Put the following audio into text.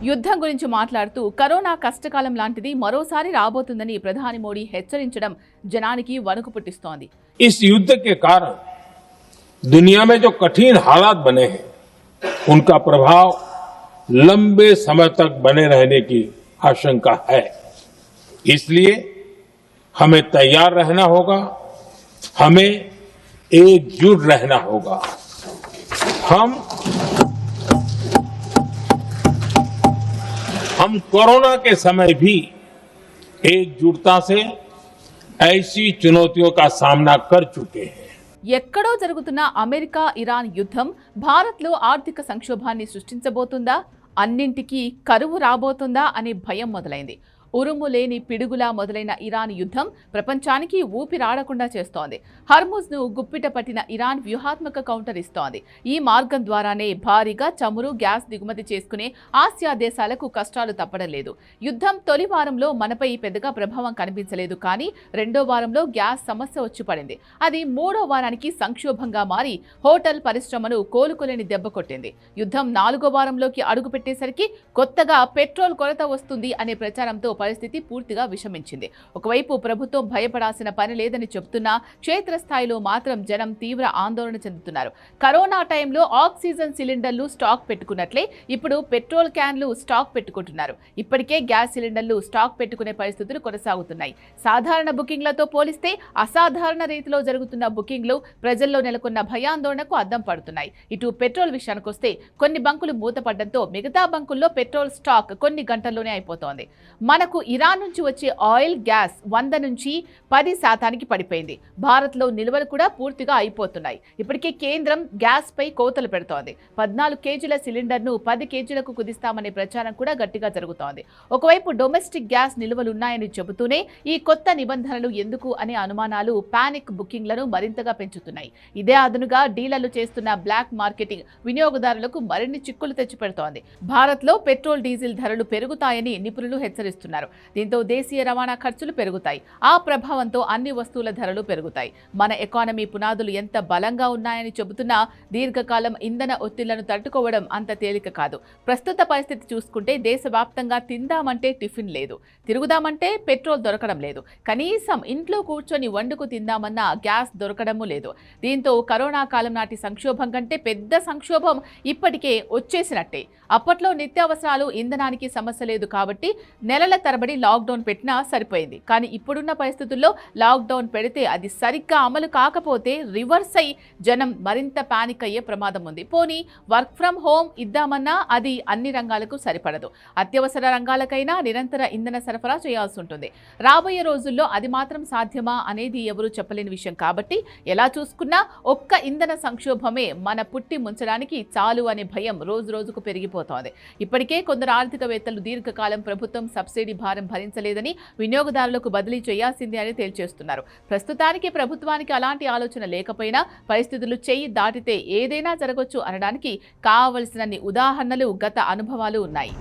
యుద్ధం గురించి మాట్లాడుతూ కరోనా కష్టకాలం లాంటిది మరోసారి రాబోతుందని ప్రధాని మోడీ హెచ్చరించడం జనానికి వణుకు పుట్టిస్తోంది. इस युद्ध के कारण दुनिया में जो कठिन हालात बने हैं उनका प्रभाव लंबे समय तक बने रहने की आशंका है. इसलिए हमें तैयार रहना होगा, हमें एकजुट रहना होगा. हम कोरोना के समय भी एकजुटता से ऐसी चुनौतियों का सामना कर चुके हैं. ఎక్కడో జరుగుతున్న అమెరికా ఇరాన్ యుద్ధం భారత్లో ఆర్థిక సంక్షోభాన్ని సృష్టించబోతుందా, అన్నింటికీ కరువు రాబోతుందా అనే భయం మొదలైంది. ఉరుము లేని పిడుగులా మొదలైన ఇరాన్ యుద్ధం ప్రపంచానికి ఊపిరాడకుండా చేస్తోంది. హర్ముజ్ను గుప్పిట పట్టిన ఇరాన్ వ్యూహాత్మక కౌంటర్ ఇస్తోంది. ఈ మార్గం ద్వారానే భారీగా చమురు, గ్యాస్ దిగుమతి చేసుకునే ఆసియా దేశాలకు కష్టాలు తప్పడం లేదు. యుద్ధం తొలి వారంలో మనపై పెద్దగా ప్రభావం కనిపించలేదు, కానీ రెండో వారంలో గ్యాస్ సమస్య వచ్చి పడింది. అది మూడో వారానికి సంక్షోభంగా మారి హోటల్ పరిశ్రమను కోలుకోలేని దెబ్బ కొట్టింది. యుద్ధం నాలుగో వారంలోకి అడుగుపెట్టేసరికి కొత్తగా పెట్రోల్ కొరత వస్తుంది అనే ప్రచారంతో పరిస్థితి పూర్తిగా విషమించింది. ఒకవైపు ప్రభుత్వం భయపడాల్సిన పని లేదని చెబుతున్నా క్షేత్రస్థాయిలో మాత్రం జనం తీవ్ర ఆందోళన చెందుతున్నారు. కరోనా టైంలో ఆక్సిజన్ సిలిండర్లు స్టాక్ పెట్టుకున్నట్లే ఇప్పుడు పెట్రోల్ క్యాన్లు స్టాక్ పెట్టుకుంటున్నారు. ఇప్పటికే గ్యాస్ సిలిండర్లు స్టాక్ పెట్టుకునే పరిస్థితులు కొనసాగుతున్నాయి. సాధారణ బుకింగ్లతో పోలిస్తే అసాధారణ రీతిలో జరుగుతున్న బుకింగ్లు ప్రజల్లో నెలకొన్న భయాందోళనకు అద్దం పడుతున్నాయి. ఇటు పెట్రోల్ విషయానికొస్తే కొన్ని బంకులు మూతపడడంతో మిగతా బంకుల్లో పెట్రోల్ స్టాక్ కొన్ని గంటల్లోనే అయిపోతోంది. మనకు ఇరాన్ నుంచి వచ్చే ఆయిల్, గ్యాస్ 100 నుంచి 10% పడిపోయింది. భారత్లో నిల్వలు కూడా పూర్తిగా అయిపోతున్నాయి. ఇప్పటికే కేంద్రం గ్యాస్ పై కోతలు పెడుతోంది. 14 కేజీల సిలిండర్ను 10 కేజీలకు కుదిస్తామనే ప్రచారం కూడా గట్టిగా జరుగుతోంది. ఒకవైపు డొమెస్టిక్ గ్యాస్ నిల్వలున్నాయని చెబుతూనే ఈ కొత్త నిబంధనలు ఎందుకు అనే అనుమానాలు పానిక్ బుకింగ్లను మరింతగా పెంచుతున్నాయి. ఇదే అదనుగా డీలర్లు చేస్తున్న బ్లాక్ మార్కెటింగ్ వినియోగదారులకు మరిన్ని చిక్కులు తెచ్చిపెడుతోంది. భారత్లో పెట్రోల్, డీజిల్ ధరలు పెరుగుతాయని నిపుణులు హెచ్చరిస్తున్నారు. దీంతో దేశీయ రవాణా ఖర్చులు పెరుగుతాయి. ఆ ప్రభావంతో అన్ని వస్తువుల ధరలు పెరుగుతాయి. మన ఎకానమీ పునాదులు ఎంత బలంగా ఉన్నాయని చెబుతున్నా దీర్ఘకాలం ఇంధన ఒత్తిళ్లను తట్టుకోవడం అంత తేలిక కాదు. ప్రస్తుత పరిస్థితి చూసుకుంటే దేశవ్యాప్తంగా తిందామంటే టిఫిన్ లేదు, తిరుగుదామంటే పెట్రోల్ దొరకడం లేదు, కనీసం ఇంట్లో కూర్చొని వండుకు తిందామన్నా గ్యాస్ దొరకడము లేదు. దీంతో కరోనా కాలం నాటి సంక్షోభం కంటే పెద్ద సంక్షోభం ఇప్పటికే వచ్చేసినట్టే. అప్పట్లో నిత్యావసరాలు, ఇంధనానికి సమస్య లేదు కాబట్టి నెలల తరబడి లాక్డౌన్ పెట్టినా సరిపోయింది. కానీ ఇప్పుడున్న పరిస్థితుల్లో లాక్డౌన్ పెడితే అది సరిగ్గా అమలు కాకపోతే రివర్స్ అయి జనం మరింత పానిక్ అయ్యే ప్రమాదం ఉంది. పోనీ వర్క్ ఫ్రం హోమ్ ఇద్దామన్నా అది అన్ని రంగాలకు సరిపడదు. అత్యవసర రంగాలకైనా నిరంతర ఇంధన సరఫరా చేయాల్సి ఉంటుంది. రాబోయే రోజుల్లో అది మాత్రం సాధ్యమా అనేది ఎవరూ చెప్పలేని విషయం కాబట్టి ఎలా చూసుకున్నా ఒక్క ఇంధన సంక్షోభమే మన పుట్టి ముంచడానికి చాలు అనే భయం రోజు రోజుకు పెరిగిపోతోంది. ఇప్పటికే కొందరు ఆర్థికవేత్తలు దీర్ఘకాలం ప్రభుత్వం సబ్సిడీ భారం భరించలేదని వినియోగదారులకు బదిలీ చేయాల్సిందే అని తేల్చేస్తున్నారు. ప్రస్తుతానికి ప్రభుత్వానికి అలాంటి ఆలోచన లేకపోయినా పరిస్థితులు చెయ్యి దాటితే ఏదైనా జరగొచ్చు అనడానికి కావలసినన్ని ఉదాహరణలు, గత అనుభవాలు ఉన్నాయి.